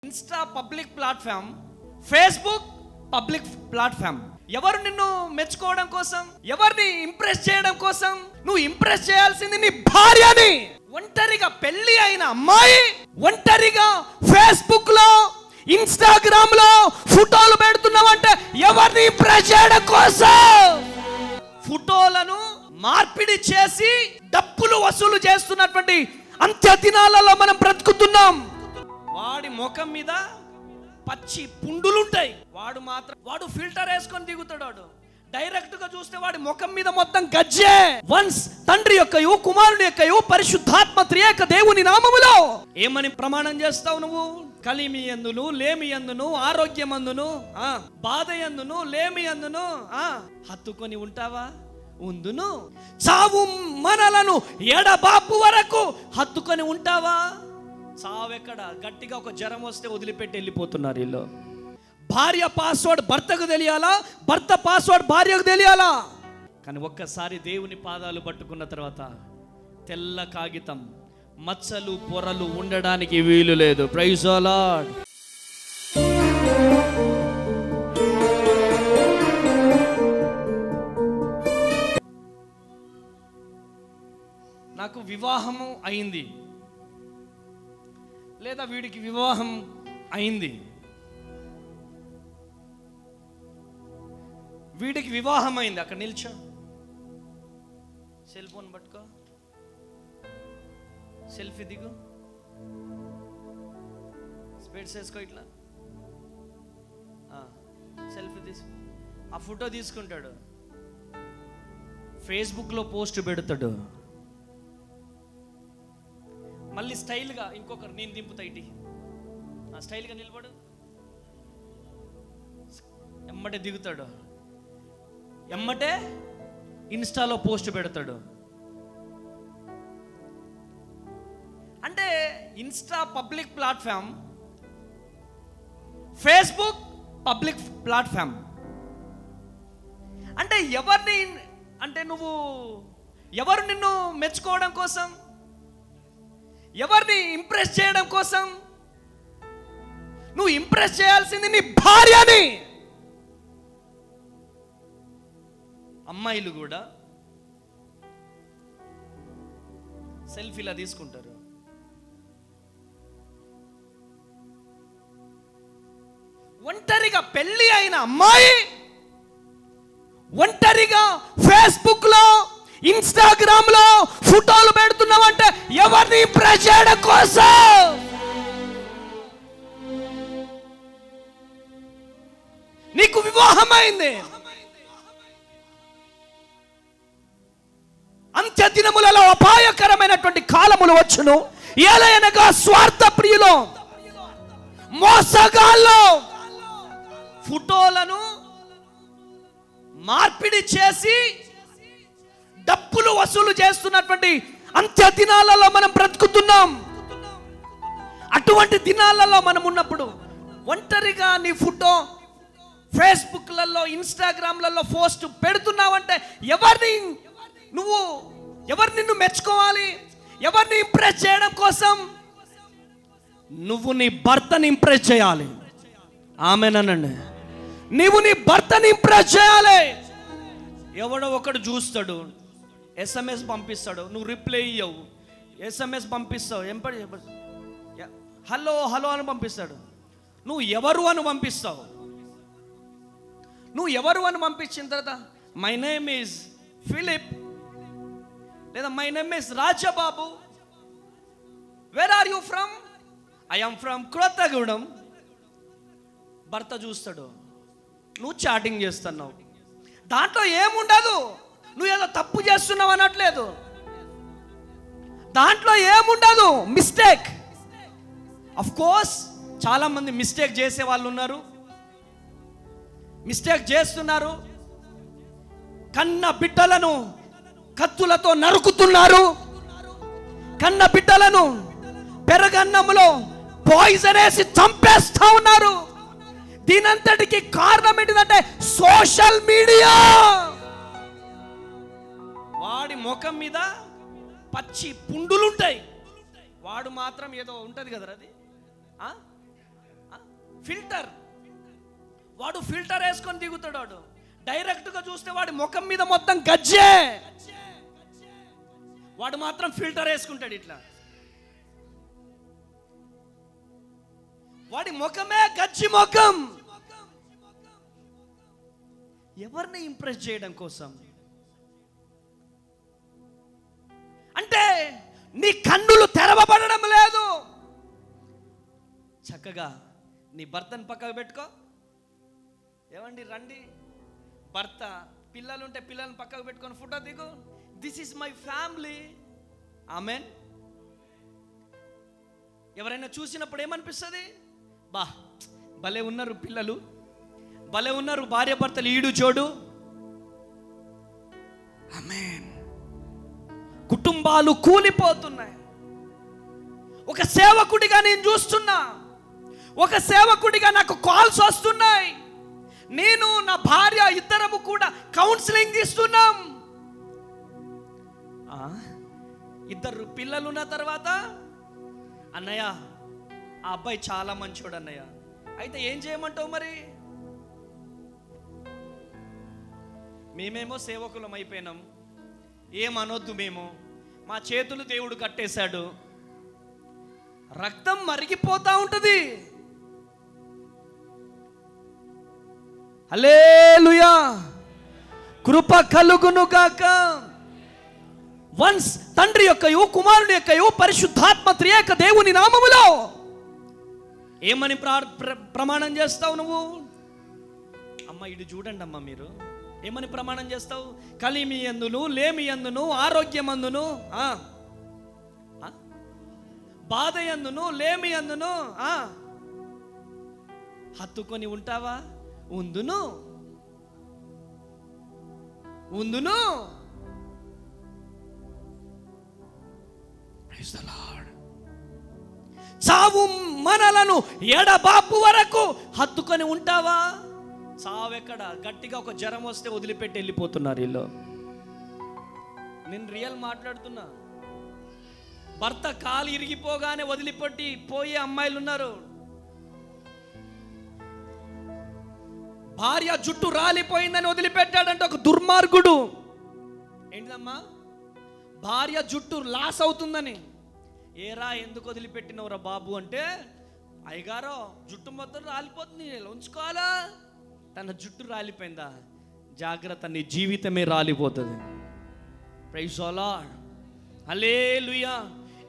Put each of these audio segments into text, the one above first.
Insta public platform, Facebook public platform. ఎవరు నిన్ను మెచ్చుకోవడం కోసం, ఎవరిని ఇంప్రెస్ చేయడం కోసం? నువ్వు ఇంప్రెస్ చేయాల్సింది నీ భార్యని. ఒంటరిగా పెళ్లి అయిన అమ్మాయి ఒంటరిగా ఫేస్బుక్ లో, ఇన్స్టాగ్రామ్ లో ఫోటోలు పెడుతున్నావంటే ఎవరిని ఇంప్రెస్ చేయడం కోసం? ఫోటోలను మార్పిడి చేసి డబ్బులు వసూలు చేస్తున్నటువంటి అంత్య దినాలలో మనం బ్రతుకుతున్నాం. వాడి ముఖం మీద పచ్చి పుండులుంటాయి, వాడు ఫిల్టర్ వేసుకొని దిగుతాడు. డైరెక్ట్ గా చూస్తే వాడి ముఖం మీద మొత్తం గజ్జే. వన్స్ తండ్రి యొక్కయు కుమారుని యొక్కయు పరిశుద్ధాత్మ త్రియేక దేవుని నామములో ఏమని ప్రమాణం చేస్తావు నువ్వు? కలిమి యందును, లేమి యందును, ఆరోగ్యమందును, బాధ యందును, లేమి యందును హత్తుకొని ఉంటావా? ఉందును. చావు మనలను ఎడబాపు వరకు హత్తుకొని ఉంటావా? చావెక్కడ? గట్టిగా ఒక జ్వరం వస్తే వదిలిపెట్టి వెళ్ళిపోతున్నారు వీళ్ళు. భార్య పాస్వర్డ్ భర్తకు తెలియాలా, భర్త పాస్వర్డ్ భార్యకు తెలియాలా? కానీ ఒక్కసారి దేవుని పాదాలు పట్టుకున్న తర్వాత తెల్ల కాగితం, మచ్చలు పొరలు ఉండడానికి వీలు లేదు. Praise the lord. నాకు వివాహము అయింది, లేదా వీడికి వివాహం అయింది, వీడికి వివాహం అయింది. అక్కడ నిల్చో, సెల్ ఫోన్ పట్టుకో, సెల్ఫీ దిగు, స్పెట్స్ వేసుకో, ఇట్లా సెల్ఫీ తీసుకో. ఆ ఫోటో తీసుకుంటాడు, ఫేస్బుక్లో పోస్ట్ పెడతాడు. మళ్ళీ స్టైల్గా ఇంకొకరు నేను దింపుతా, ఇటీ స్టైల్గా నిలబడు, ఎమ్మటే దిగుతాడు, ఎమ్మటే ఇన్స్టాలో పోస్ట్ పెడతాడు. అంటే Insta public platform, Facebook public platform. అంటే ఎవరు నిన్ను మెచ్చుకోవడం కోసం, ఎవరిని ఇంప్రెస్ చేయడం కోసం? నువ్వు ఇంప్రెస్ చేయాల్సింది నీ భార్యని. అమ్మాయిలు కూడా సెల్ఫీలా తీసుకుంటారు. ఒంటరిగా పెళ్లి అయిన అమ్మాయి ఒంటరిగా ఫేస్బుక్ లో, ఇన్స్టాగ్రామ్ లో ఫోటోలు పెడుతున్నావంటే ఎవరిని ఇంప్రెస్ చేయడం కోసం? నీకు వివాహం అయింది. అంత్య దినములలో అపాయకరమైనటువంటి కాలములు వచ్చును. ఏలయనగా స్వార్థ ప్రియులు, మోసగాళ్ళు ఫోటోలను మార్పిడి చేసి డబ్బులు వసూలు చేస్తున్నటువంటి అంత్య దినాలలో మనం బ్రతుకుతున్నాం. అటువంటి దినాలలో మనం ఉన్నప్పుడు ఒంటరిగా నీ ఫోటో ఫేస్బుక్లలో, ఇన్స్టాగ్రామ్లలో పోస్ట్ పెడుతున్నావంటే ఎవరు నిన్ను మెచ్చుకోవాలి? ఎవరిని ఇంప్రెస్ చేయడం కోసం? నువ్వు నీ భర్తని ఇంప్రెస్ చేయాలి. ఆమేనండి. నీవు నీ భర్తని ఇంప్రెస్ చేయాలి. ఎవడో ఒకడు చూస్తాడు, SMS పంపిస్తాడు, నువ్వు రిప్లై ఇయ్యవు. SMS పంపిస్తావు, హలో హలో అని పంపిస్తాడు, నువ్వు ఎవరు అని పంపిస్తావు. నువ్వు ఎవరు అని పంపించిన తర్వాత మై నేమ్ ఈజ్ ఫిలిప్, లేదా my name is Rajababu, where are you from? I am from Kothagudem. భర్త చూస్తాడు, నువ్వు చాటింగ్ చేస్తున్నావు. దాంట్లో ఏముండదు, నువ్వు ఏదో తప్పు చేస్తున్నావు అనట్లేదు. దాంట్లో ఏముండదు, మిస్టేక్. అఫ్ కోర్స్ చాలా మంది మిస్టేక్ చేసే వాళ్ళు ఉన్నారు, మిస్టేక్ చేస్తున్నారు. కన్న బిడ్డలను కత్తులతో నరుకుతున్నారు, కన్న బిడ్డలను పెరగన్నములో పాయిజన్ వేసి చంపేస్తా ఉన్నారు. దీనంతటికి కారణం ఏంటిదంటే సోషల్ మీడియా. వాడి ముఖం మీద పచ్చి పుండులుంటాయి, వాడు మాత్రం ఏదో ఉంటది కదా, అది ఫిల్టర్. వాడు ఫిల్టర్ వేసుకొని దిగుతాడు. వాడు డైరెక్ట్గా చూస్తే వాడి ముఖం మీద మొత్తం గజ్జే, వాడు మాత్రం ఫిల్టర్ వేసుకుంటాడు ఇట్లా. వాడి ముఖమే గజ్జి ముఖం. ఎవరిని ఇంప్రెస్ చేయడం కోసం? అంటే నీ కన్నులు తెరవబడడం లేదు. చక్కగా నీ భర్తను పక్కకు పెట్టుకో. ఏమండి రండి, భర్త పిల్లలుంటే పిల్లల్ని పక్కకు పెట్టుకొని ఫోటో దిగు. This is my family. Amen. ఎవరైనా చూసినప్పుడు ఏమనిపిస్తుంది? బా భలే ఉన్నారు పిల్లలు, భలే ఉన్నారు భార్య భర్తలు, ఈడు జోడు. ఆమెన్. కుటుంబాలు కూలిపోతున్నాయి. ఒక సేవకుడిగా నేను చూస్తున్నా, ఒక సేవకుడిగా నాకు కాల్స్ వస్తున్నాయి. నేను నా భార్య ఇద్దరము కూడా కౌన్సిలింగ్ ఇస్తున్నాం. ఇద్దరు పిల్లలు ఉన్న తర్వాత, అన్నయ్య ఆ అబ్బాయి చాలా మంచోడు అన్నయ్య, అయితే ఏం చేయమంటావు మరి? మేమేమో సేవకులం అయిపోయినాం, ఏమనొద్దు, మేము మా చేతులు దేవుడు కట్టేశాడు, రక్తం మరిగిపోతా ఉంటుంది. హల్లెలూయా, కృప కలుగును గాక. వన్స్ తండ్రి యొక్కయు కుమారుని యొక్కయు పరిశుద్ధాత్మ త్రియేక దేవుని నామములో ఏమని ప్రమాణం చేస్తావు నువ్వు? అమ్మ ఇటు చూడండి అమ్మ, మీరు ఏమని ప్రమాణం చేస్తావు? కలిమి యందును లేమి యందును ఆరోగ్యమందును బాధ యందును లేమి యందును హత్తుకొని ఉంటావా? ఉందును ఉందును. చావు మనలను ఎడబాపు వరకు హత్తుకొని ఉంటావా? చావెక్కడ? గట్టిగా ఒక జ్వరం వస్తే వదిలిపెట్టి వెళ్ళిపోతున్నారు వీళ్ళు. నేను రియల్ మాట్లాడుతున్నా. భర్త కాలు ఇరిగిపోగానే వదిలిపెట్టి పోయే అమ్మాయిలు ఉన్నారు. భార్య జుట్టు రాలిపోయిందని వదిలిపెట్టాడంటే ఒక దుర్మార్గుడు. ఏంటిదమ్మా? భార్య జుట్టు లాస్ అవుతుందని. ఏరా ఎందుకు వదిలిపెట్టినవురా బాబు అంటే, అయ్యగారో జుట్టు మొత్తం రాలిపోతుంది, ఉంచుకోవాలా? తన జుట్టు రాలిపోయిందా? జాగ్రత్త, నీ జీవితమే రాలిపోతుంది. Praise the Lord. హల్లెలూయా.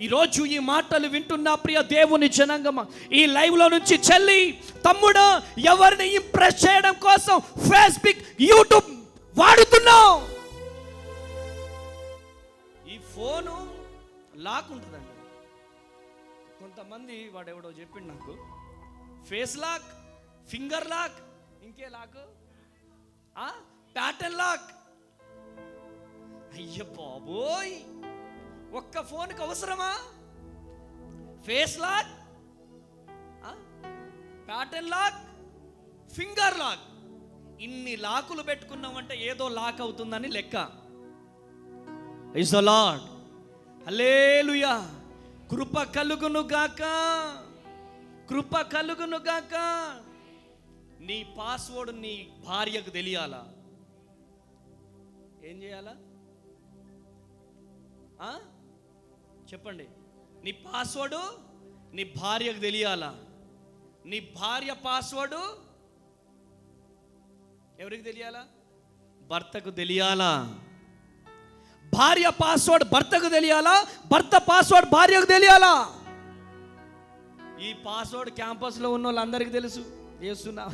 ఈరోజు ఈ మాటలు వింటున్న ప్రియ దేవుని జనాంగమా, ఈ లైవ్లో నుంచి చెల్లి తమ్ముడు, ఎవరిని ఇంప్రెస్ చేయడం కోసం ఫేస్బుక్ యూట్యూబ్ వాడుతున్నావు? ఈ ఫోను లాక్ ఉంటుందండి. కొంతమంది వాడెవడో చెప్పిండు నాకు, ఫేస్ లాక్, ఫింగర్ లాక్, ఇంకే లాక్, ప్యాటర్న్ లాక్. అయ్య బాబోయ్, ఒక్క ఫోన్కి అవసరమా? Face lock, pattern lock, finger lock, ఇన్ని లాకులు పెట్టుకున్నామంటే ఏదో లాక్ అవుతుందని లెక్క. Praise the Lord. హల్లెలూయా. కృప కలుగును గాక, కృప కలుగును గాక. నీ పాస్వర్డ్ నీ భార్యకు తెలియాలా? ఏం చేయాలా? చెప్పండి. నీ పాస్వర్డ్ నీ భార్యకు తెలియాలా? నీ భార్య పాస్వర్డ్ ఎవరికి తెలియాలా? భర్తకు తెలియాలా? భార్య పాస్వర్డ్ భర్తకు తెలియాలా? భర్త పాస్వర్డ్ భార్యకు తెలియాలా? ఈ పాస్వర్డ్ క్యాంపస్లో ఉన్న వాళ్ళందరికీ తెలుసు. చేస్తున్నా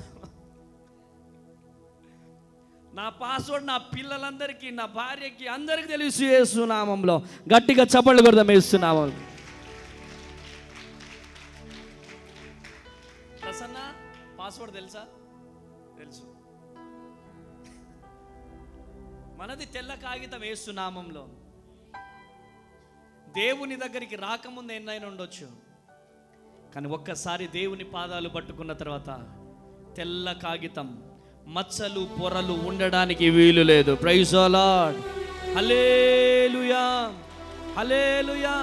నా పాస్వర్డ్ నా పిల్లలందరికీ, నా భార్యకి, అందరికీ తెలుసు. యేసునామంలో గట్టిగా చప్పట్లు కొడదాం. యేసునామంలో. ప్రసన్న పాస్వర్డ్ తెలుసా? తెలుసు. మనది తెల్ల కాగితం. యేసునామంలో దేవుని దగ్గరికి రాకముందు ఎన్నైనా ఉండొచ్చు, కానీ ఒక్కసారి దేవుని పాదాలు పట్టుకున్న తర్వాత తెల్ల కాగితం, మచ్చలు పొరలు ఉండడానికి వీలు లేదు. Praise the Lord. Hallelujah, hallelujah.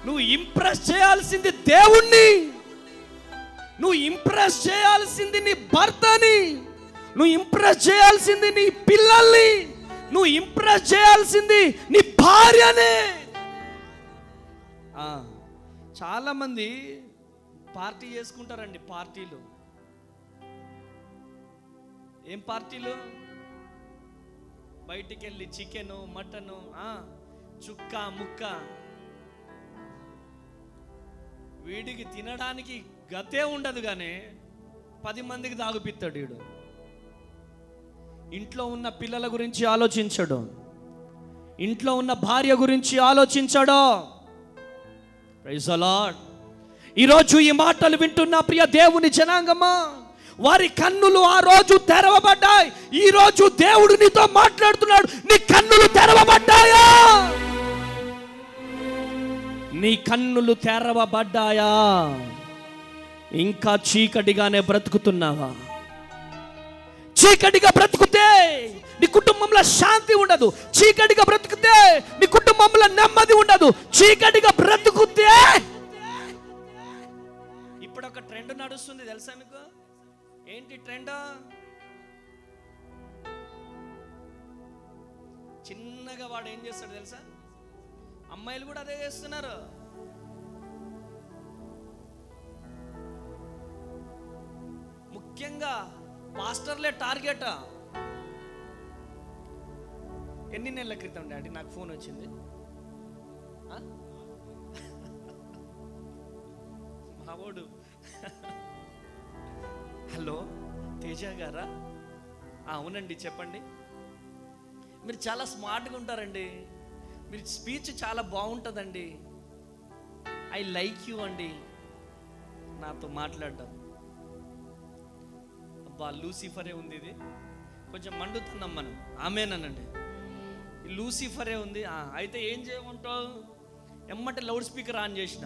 నువ్వు ఇంప్రెస్ చేయాల్సింది దేవుణ్ణి. నువ్వు ఇంప్రెస్ చేయాల్సింది నీ భర్తని, నువ్వు ఇంప్రెస్ చేయాల్సింది నీ పిల్లల్ని, నువ్వు ఇంప్రెస్ చేయాల్సింది నీ భార్యనే. చాలా మంది పార్టీ చేసుకుంటారండి. పార్టీలు ఏం పార్టీలు? బయటికి వెళ్ళి చికెను, మటను, చుక్క ముక్క. వీడికి తినడానికి గతే ఉండదు కానీ 10 మందికి తాగుపిస్తాడు వీడు. ఇంట్లో ఉన్న పిల్లల గురించి ఆలోచించడు, ఇంట్లో ఉన్న భార్య గురించి ఆలోచించడు. Praise the lord. ఈరోజు ఈ మాటలు వింటున్న ప్రియ దేవుని జనాంగమా, వారి కన్నులు ఆ రోజు తెరవబడ్డాయి. ఈ రోజు దేవుడు నీతో మాట్లాడుతున్నాడు. నీ కన్నులు తెరవబడ్డాయా? నీ కన్నులు తెరవబడ్డాయా? ఇంకా చీకటిగానే బ్రతుకుతున్నావా? చీకటిగా బ్రతుకుతే నీ కుటుంబంలో శాంతి ఉండదు. చీకటిగా బ్రతుకుతే నీ కుటుంబంలో నెమ్మది ఉండదు. చీకటిగా బ్రతుకుతే ఇప్పుడు ఒక ట్రెండ్ నడుస్తుంది తెలుసా మీకు? ఏంటి ట్రెండ్? చిన్నగా వాడు ఏం చేస్తాడు తెలుసా? అమ్మాయిలు కూడా అదే చేస్తున్నారు. ముఖ్యంగా పాస్టర్లే టార్గెట్. ఎన్ని నెలల క్రితం డాడీ నాకు ఫోన్ వచ్చింది. మావోడు, హలో తేజ గారా? అవునండి చెప్పండి. మీరు చాలా స్మార్ట్గా ఉంటారండి, మీరు స్పీచ్ చాలా బాగుంటుందండి, ఐ లైక్ యూ అండి. నాతో మాట్లాడడం. అబ్బా లూసిఫరే ఉంది, ఇది కొంచెం మండుతున్నాం మనం. ఆమేనండి, లూసిఫరే ఉంది. అయితే ఏం చేయమంటావు? ఎమ్మటి లౌడ్ స్పీకర్ ఆన్ చేసిన.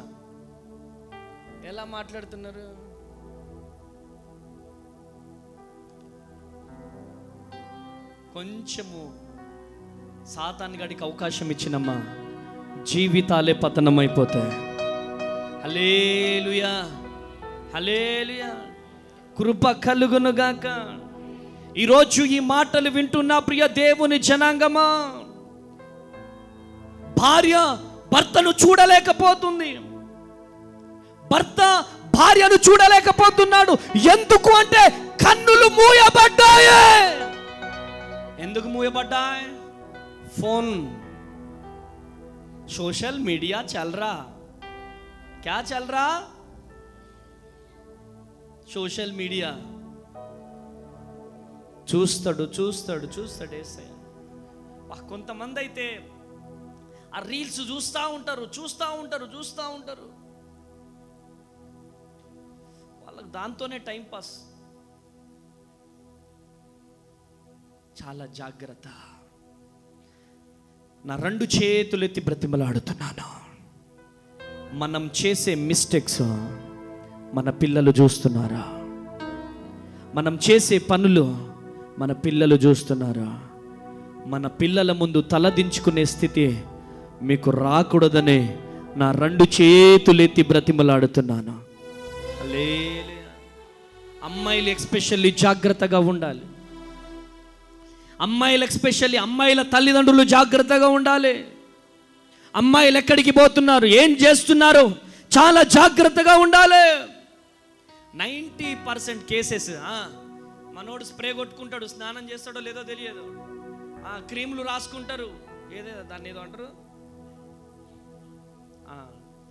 ఎలా మాట్లాడుతున్నారు? కొంచెము సాతాను గడికి అవకాశం ఇచ్చినమ్మా, జీవితాలే పతనమైపోతాయి. హల్లెలూయా, హల్లెలూయా. కృప కలుగునుగాక. ఈరోజు ఈ మాటలు వింటున్న ప్రియ దేవుని జనాంగమా, భార్య భర్తను చూడలేకపోతుంది, భర్త భార్యను చూడలేకపోతున్నాడు. ఎందుకు అంటే కన్నులు మూయబడ్డాయి. ఎందుకు మూయబడ్డాయి? फोन, सोशल मीडिया चल रहा. क्या चल रहा? Social media. చూస్తాడు చూస్తాడు చూస్తాడు వేసే. కొంతమంది అయితే ఆ రీల్స్ చూస్తూ ఉంటారు చూస్తూ ఉంటారు చూస్తూ ఉంటారు. వాళ్ళకి దాంతోనే టైం పాస్. చాలా జాగ్రత్త. నా 2 చేతులు ఎత్తి బ్రతిమలాడుతున్నాను. మనం చేసే మిస్టేక్స్ మన పిల్లలు చూస్తున్నారా? మనం చేసే పనులు మన పిల్లలు చూస్తున్నారా? మన పిల్లల ముందు తలదించుకునే స్థితి మీకు రాకూడదనే నా 2 చేతులు ఎత్తి బ్రతిమలాడుతున్నాను. అమ్మాయిలు ఎస్పెషల్లీ జాగ్రత్తగా ఉండాలి. అమ్మాయిలు ఎస్పెషల్లీ అమ్మాయిల తల్లిదండ్రులు జాగ్రత్తగా ఉండాలి. అమ్మాయిలు ఎక్కడికి పోతున్నారు, ఏం చేస్తున్నారు, చాలా జాగ్రత్తగా ఉండాలి. 90% కేసెస్ మనోడు స్ప్రే కొట్టుకుంటాడు, స్నానం చేస్తాడో లేదో తెలియదు, క్రీములు రాసుకుంటారు, ఏదో దాన్ని ఏదో అంటారు,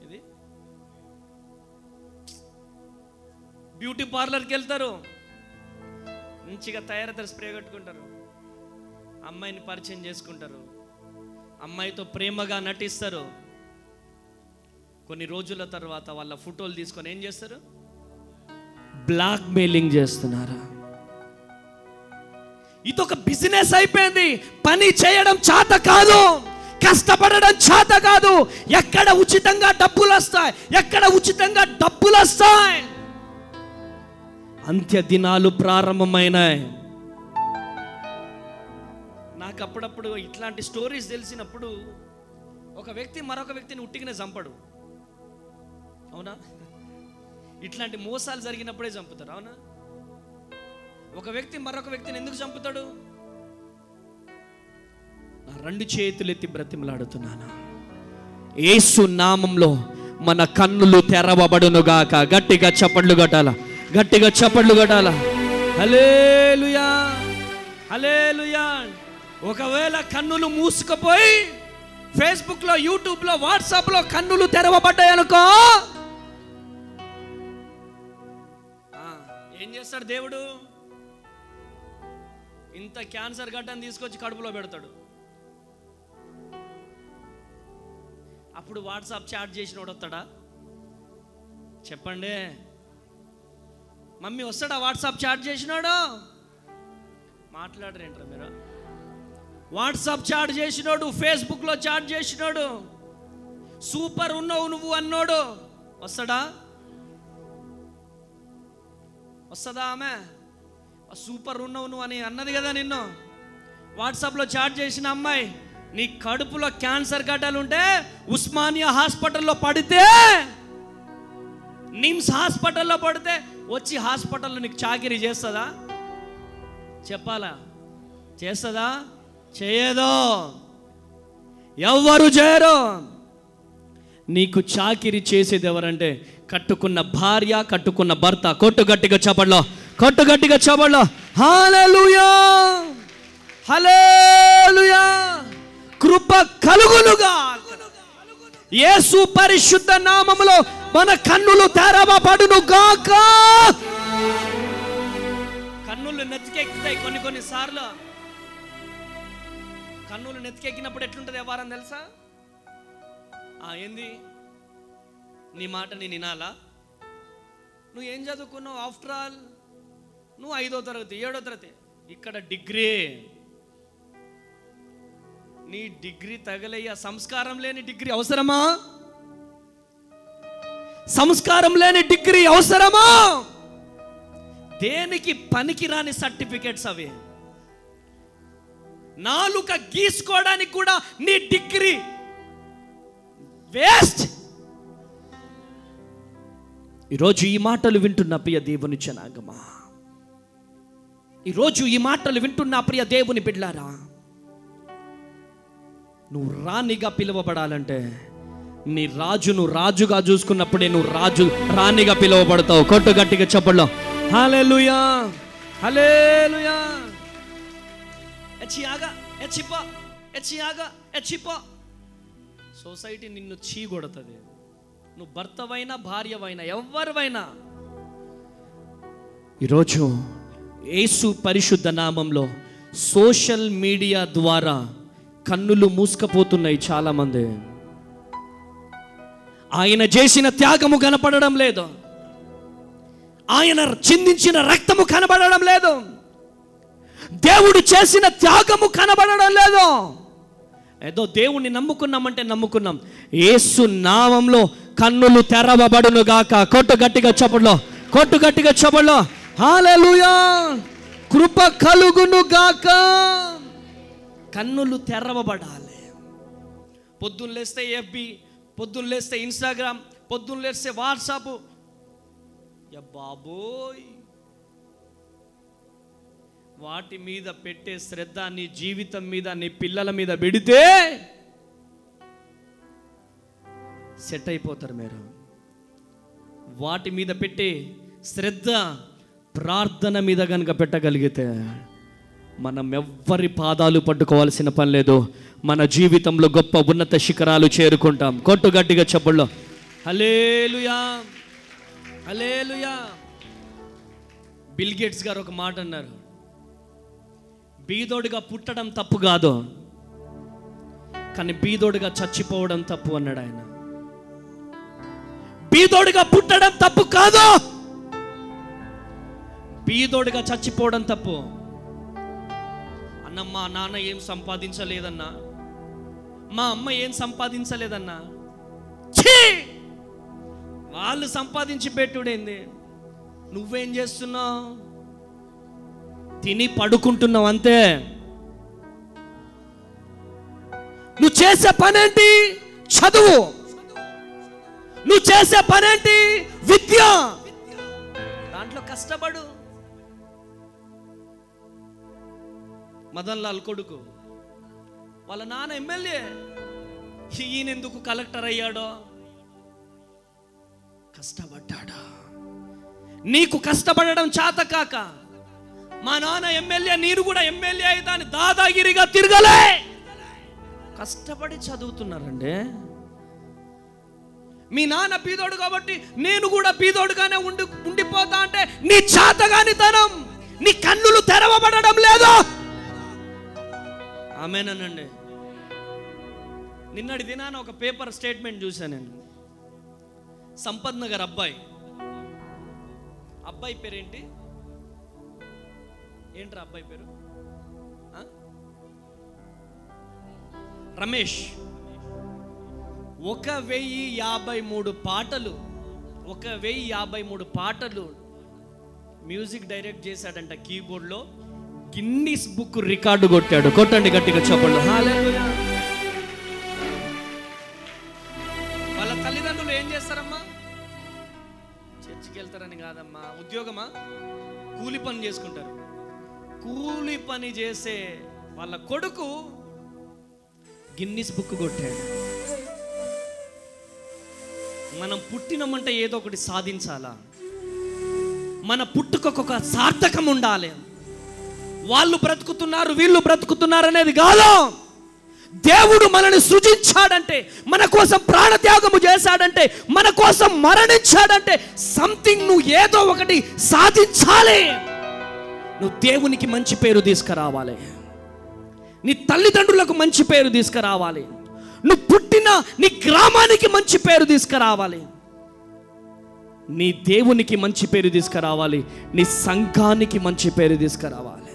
ఇది బ్యూటీ పార్లర్కి వెళ్తారు, మంచిగా తయారవుతారు, స్ప్రే కట్టుకుంటారు, అమ్మాయిని పరిచయం చేసుకుంటారు, అమ్మాయితో ప్రేమగా నటిస్తారు. కొన్ని రోజుల తర్వాత వాళ్ళ ఫోటోలు తీసుకొని ఏం చేస్తారు? బ్లాక్ మెయిలింగ్ చేస్తున్నారు. ఇదొక బిజినెస్ అయిపోయింది. పని చేయడం చేత కాదు, కష్టపడడం చేత కాదు. ఎక్కడ ఉచితంగా డబ్బులు వస్తాయి, ఎక్కడ ఉచితంగా డబ్బులు వస్తాయి. అంత్య దినాలు ప్రారంభమైనాయి. నాకు అప్పుడప్పుడు ఇట్లాంటి స్టోరీస్ తెలిసినప్పుడు ఒక వ్యక్తి మరొక వ్యక్తిని ఉట్టిగానే చంపడు, అవునా? ఇట్లాంటి మోసాలు జరిగినప్పుడే చంపుతారు. అవునా? ఒక వ్యక్తి మరొక వ్యక్తిని ఎందుకు చంపుతాడు? నా 2 చేతులెత్తి బ్రతిమలాడుతున్నాను, యేసు నామంలో మన కన్నులు తెరవబడునుగాక. గట్టిగా చప్పట్లు కొట్టాల, గట్టిగా చప్పట్లు కొట్టాల. హల్లెలూయా, హల్లెలూయా. ఒకవేళ కన్నులు మూసుకుపోయి ఫేస్బుక్లో, యూట్యూబ్లో, వాట్సాప్లో కన్నులు తెరవబడ్డాయనుకో, ఏం చేస్తాడు దేవుడు? ఇంత క్యాన్సర్ గడ్డని తీసుకొచ్చి కడుపులో పెడతాడు. అప్పుడు వాట్సాప్ చాట్ చేసినోడు వస్తాడా? చెప్పండి. మమ్మీ వస్తాడా వాట్సాప్ చాట్ చేసినాడు? మాట్లాడరేంటారా మీరు? వాట్సాప్ చాట్ చేసినోడు, ఫేస్బుక్లో చాట్ చేసినోడు, సూపర్ ఉన్నావు నువ్వు అన్నోడు వస్తాడా? వస్తుందా? ఆమె సూపర్ ఉన్నావు నువ్వు అని అన్నది కదా నిన్ను. వాట్సాప్లో చాట్ చేసిన అమ్మాయి, నీ కడుపులో క్యాన్సర్ గడ్డలు ఉంటే ఉస్మానియా హాస్పిటల్లో పడితే, నిమ్స్ హాస్పిటల్లో పడితే వచ్చి హాస్పిటల్లో నీకు చాకిరీ చేస్తుందా? చెప్పాలా? చేస్తుందా? చేయదో. ఎవ్వరు చేయరు. నీకు చాకిరీ చేసేది ఎవరంటే కట్టుకున్న భార్య, కట్టుకున్న భర్త. కొట్టు గట్టిగా చపడలో, కొట్టు గట్టిగా చపడలో. హల్లెలూయా, హల్లెలూయా. కృప కలుగునుగా. యేసు పరిశుద్ధ నామములో మన కన్నులు తెరవబడును గాక. కన్నులు నెత్తికెక్కుతాయి కొన్ని సార్లు. కన్నులు నెత్తికెక్కినప్పుడు ఎట్లుంటుంది వ్యవహారం తెలుసా? ఏంది నీ మాట నేను వినాలా? నువ్వు ఏం చదువుకున్నావు? ఆఫ్టర్ ఆల్ నువ్వు 5వ తరగతి 7వ తరగతి, ఇక్కడ డిగ్రీ. నీ డిగ్రీ తగలయ్యా. సంస్కారం లేని డిగ్రీ అవసరమా? సంస్కారం లేని డిగ్రీ అవసరమా? దేనికి పనికిరాని సర్టిఫికెట్స్ అవి. నాలుక గీసుకోవడానికి కూడా నీ డిగ్రీ వేస్ట్. ఈరోజు ఈ మాటలు వింటున్న ప్రియ దేవుని జనాంగమా, ఈరోజు ఈ మాటలు వింటున్న ప్రియ దేవుని బిడ్డలారా, నువ్వు రాణిగా పిలువబడాలంటే నీ రాజును రాజుగా చూసుకున్నప్పుడే నువ్వు రాణిగా పిలువబడతావు. కొట్టు గట్టిగా చెప్పడం. హల్లెలూయా, హల్లెలూయా. సొసైటీ నిన్ను చీగొడుతుంది. నువ్వు భర్తవైనా భార్యవైనా ఎవరివైనా. ఈరోజు యేసు పరిశుద్ధ నామంలో సోషల్ మీడియా ద్వారా కన్నులు మూసుకుపోతున్నాయి చాలామంది. ఆయన చేసిన త్యాగము కనపడడం లేదు, ఆయన చిందించిన రక్తము కనబడడం లేదు, దేవుడు చేసిన త్యాగము కనబడడం లేదు. ఏదో దేవుణ్ణి నమ్ముకున్నామంటే నమ్ముకున్నాం. యేసు నామంలో కన్నులు తెరవబడును గాక. కొట్టు గట్టిగా చప్పట్లో, కొట్టు గట్టిగా చప్పట్లో. హల్లెలూయా. కృప కలుగును గాక. కన్నులు తెరవబడాలి. పొద్దున్న లేస్తే ఎఫ్బి, పొద్దున్న లేస్తే ఇన్స్టాగ్రామ్, పొద్దున్న లేస్తే వాట్సాప్. బాబోయ్, వాటి మీద పెట్టే శ్రద్ధ నీ జీవితం మీద, నీ పిల్లల మీద పెడితే సెట్ అయిపోతారు మీరు. వాటి మీద పెట్టే శ్రద్ధ ప్రార్థన మీద కనుక పెట్టగలిగితే మనం ఎవ్వరి పాదాలు పట్టుకోవాల్సిన పని లేదు. మన జీవితంలో గొప్ప ఉన్నత శిఖరాలు చేరుకుంటాం. కొట్టు గట్టిగా చెప్పల్లో. హల్లెలూయా, హల్లెలూయా. బిల్ గేట్స్ గారు ఒక మాట అన్నారు, బీదోడుగా పుట్టడం తప్పు కాదు, కానీ బీదోడుగా చచ్చిపోవడం తప్పు అన్నాడు ఆయన. బీదోడుగా పుట్టడం తప్పు కాదు, బీదోడుగా చచ్చిపోవడం తప్పు. అన్న, మా నాన్న ఏం సంపాదించలేదన్నా, మా అమ్మ ఏం సంపాదించలేదన్నా, వాళ్ళు సంపాదించి పెట్టుడేంది, నువ్వేం చేస్తున్నావు? తిని పడుకుంటున్నావు అంతే. నువ్వు చేసే పనేంటి? చదువు. నువ్వు చేసే పనేంటి? విద్య. దాంట్లో కష్టపడు. మదన్ లాల్ కొడుకు, వాళ్ళ నాన్న ఎమ్మెల్యే, ఈయనెందుకు కలెక్టర్ అయ్యాడో? కష్టపడ్డాడా? నీకు కష్టపడడం చేత కాక మా నాన్న ఎమ్మెల్యే, నేను కూడా ఎమ్మెల్యే అయితాను దాదాగిరిగా తిరగలే. కష్టపడి చదువుతున్నారండి. మీ నాన్న బీదోడు కాబట్టి నేను కూడా బీదోడుగానే ఉండిపోతా అంటే నీ చేతగానితనం, నీ కన్నులు తెరవబడడం లేదు. ఆమేనండి. నిన్నటి దినాన ఒక పేపర్ స్టేట్మెంట్ చూశాను నేను. సంపత్ నగర్ అబ్బాయి పేరేంటి? ఏంట్రా అబ్బాయి పేరు? రమేష్. 1053 పాటలు మ్యూజిక్ డైరెక్ట్ చేశాడంట కీబోర్డ్లో. గిన్నిస్ బుక్ రికార్డు కొట్టాడు. కొట్టండి గట్టిగా చప్పట్లు. హల్లెలూయా. వాళ్ళ తల్లిదండ్రులు ఏం చేస్తారమ్మా? చర్చికి వెళ్తారని కాదమ్మా, ఉద్యోగమా, కూలి పని చేసుకుంటారు. కూలి పని చేసే వాళ్ళ కొడుకు గిన్నిస్ బుక్ కొట్టాడు. మనం పుట్టినమంటే ఏదో ఒకటి సాధించాలా? మన పుట్టుకొక సార్థకం ఉండాలి. వాళ్ళు బ్రతుకుతున్నారు, వీళ్ళు బ్రతుకుతున్నారు అనేది కాదు. దేవుడు మనల్ని సృజించాడంటే, మన కోసం ప్రాణత్యాగము చేశాడంటే, మన కోసం మరణించాడంటే సంథింగ్ నువ్వు ఏదో ఒకటి సాధించాలి. నువ్వు దేవునికి మంచి పేరు తీసుకురావాలి. నీ తల్లిదండ్రులకు మంచి పేరు తీసుకురావాలి. నువ్వు పుట్టిన నీ గ్రామానికి మంచి పేరు తీసుకురావాలి. నీ దేవునికి మంచి పేరు తీసుకురావాలి. నీ సంఘానికి మంచి పేరు తీసుకురావాలి.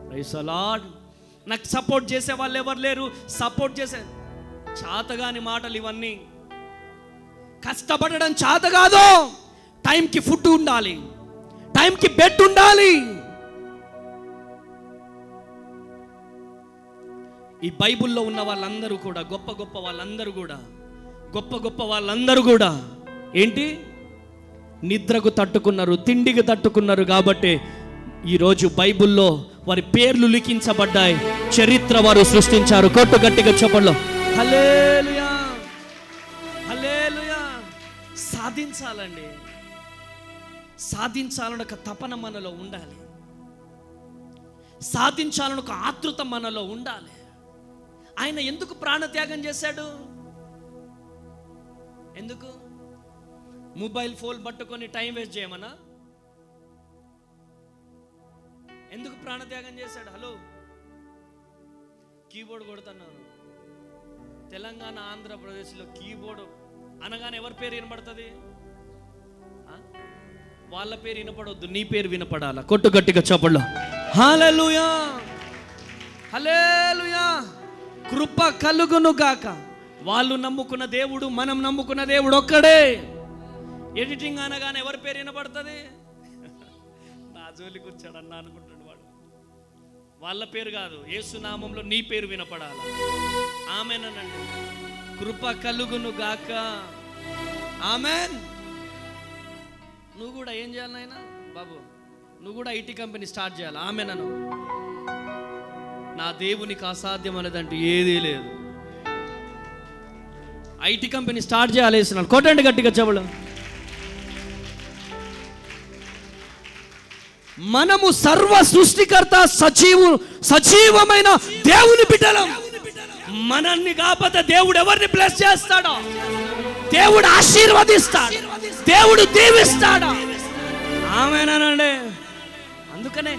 Praise the lord. నాకు సపోర్ట్ చేసే వాళ్ళు ఎవరు లేరు. సపోర్ట్ చేసే చాతగాని మాటలు ఇవన్నీ. కష్టపడడం చేత కాదు. టైంకి ఫుడ్ ఉండాలి, టైంకి బెడ్ ఉండాలి. ఈ బైబిల్లో ఉన్న వాళ్ళందరూ కూడా గొప్ప వాళ్ళందరూ కూడా ఏంటి? నిద్రకు తట్టుకున్నారు, తిండికి తట్టుకున్నారు. కాబట్టి ఈరోజు బైబిల్లో వారి పేర్లు లిఖించబడ్డాయి, చరిత్ర వారు సృష్టించారు. కొట్టు గట్టిగా చెప్పండి. హల్లెలూయా, హల్లెలూయా. సాధించాలండి. సాధించాలని ఒక తపన మనలో ఉండాలి. సాధించాలని ఒక ఆతృత మనలో ఉండాలి. ఆయన ఎందుకు ప్రాణత్యాగం చేశాడు? ఎందుకు? మొబైల్ ఫోన్ పట్టుకొని టైం వేస్ట్ చేయమన్నా? ఎందుకు ప్రాణత్యాగం చేశాడు? Hello, keyboard కొడుతున్నాను. తెలంగాణ ఆంధ్రప్రదేశ్లో కీబోర్డ్ అనగానే ఎవరి పేరు వినపడుతుంది? వాళ్ళ పేరు వినపడవద్దు, నీ పేరు వినపడాల. కొట్టు గట్టిగా చప్పట్లు. హల్లెలూయా, హల్లెలూయా. కృప కలుగును గాక. వాళ్ళు నమ్ముకున్న దేవుడు, మనం నమ్ముకున్న దేవుడు ఒక్కడే. ఎడిటింగ్ అనగానే ఎవరి పేరు వినపడుతుంది? నా జోలికి వచ్చాడన్నా అనుకుంటాడు వాడు. వాళ్ళ పేరు కాదు, యేసు నామంలో నీ పేరు వినపడాలి. ఆమేనండి. కృప కలుగును గాక. ఆమేన్. నువ్వు కూడా ఏం చేయాలి నాయనా? బాబు, నువ్వు కూడా ఐటీ కంపెనీ స్టార్ట్ చేయాలి. ఆమేనను. నా దేవునికి అసాధ్యం అనేదంటూ ఏదీ లేదు. ఐటీ కంపెనీ స్టార్ట్ చేయాలేస్తున్నాడు. కొట్టండి గట్టిగా చెవులు. మనము సర్వ సృష్టికర్త సజీవమైన దేవుని బిడ్డలం. మనల్ని కాకపోతే దేవుడు ఎవరిని బ్లెస్ చేస్తాడో? దేవుడు ఆశీర్వదిస్తాడు, దేవుడు దీవిస్తాడు. ఆమేనండి. అందుకనే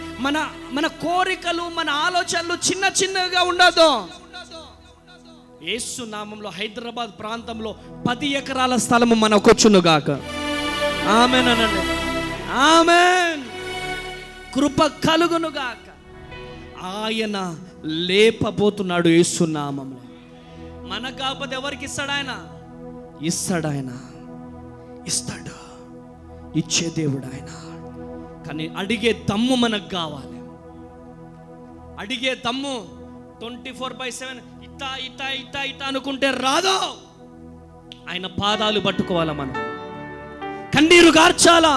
మన కోరికలు, మన ఆలోచనలు చిన్నగా ఉండదు. యేసు నామంలో హైదరాబాద్ ప్రాంతంలో 10 ఎకరాల స్థలము మనకొచ్చును గాక. ఆమేనండి. ఆమేన్. కృప కలుగును గాక. ఆయన లేపబోతున్నాడు యేసు నామంలో. మనకు కాకపోతే ఎవరికి ఇస్తాడు? ఆయన ఇస్తాడు. ఆయన ఇస్తాడు. ఇచ్చే దేవుడు ఆయన. కానీ అడిగే దమ్ము మనకు కావాలి. అడిగే దమ్ము 24/7 ఇట్టా అనుకుంటే రాదు. ఆయన పాదాలు పట్టుకోవాలా, మనం కన్నీరు గార్చాలా.